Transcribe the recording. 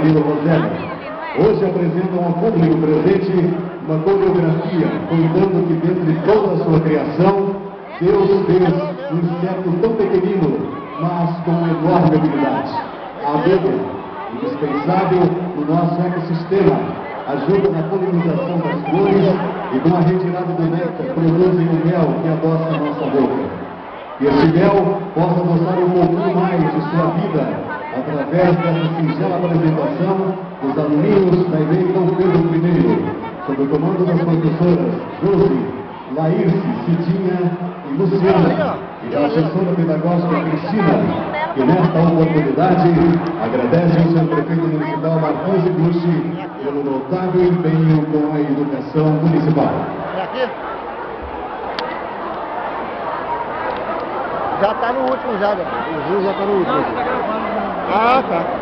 Hoje apresentam ao público presente uma coreografia contando que dentre toda a sua criação, Deus fez um inseto tão pequenino, mas com enorme habilidade. A abelha, indispensável no nosso ecossistema, ajuda na polinização das flores e com a retirada do néctar produzem o mel que adoça a nossa boca. Que esse mel possa adoçar um pouquinho mais de sua vida através dessa singela apresentação dos aluninhos da EMEI Dom Pedro I, sob o comando das professoras Josi, Laírce, Cidinha e Luciana, e da assessora pedagógica Cristina, que nesta oportunidade agradece ao seu prefeito municipal Marcos Iguchi pelo notável empenho com a educação municipal. Já está no último já, o Gil já está no último. Não, tá gravando. Ah, tá.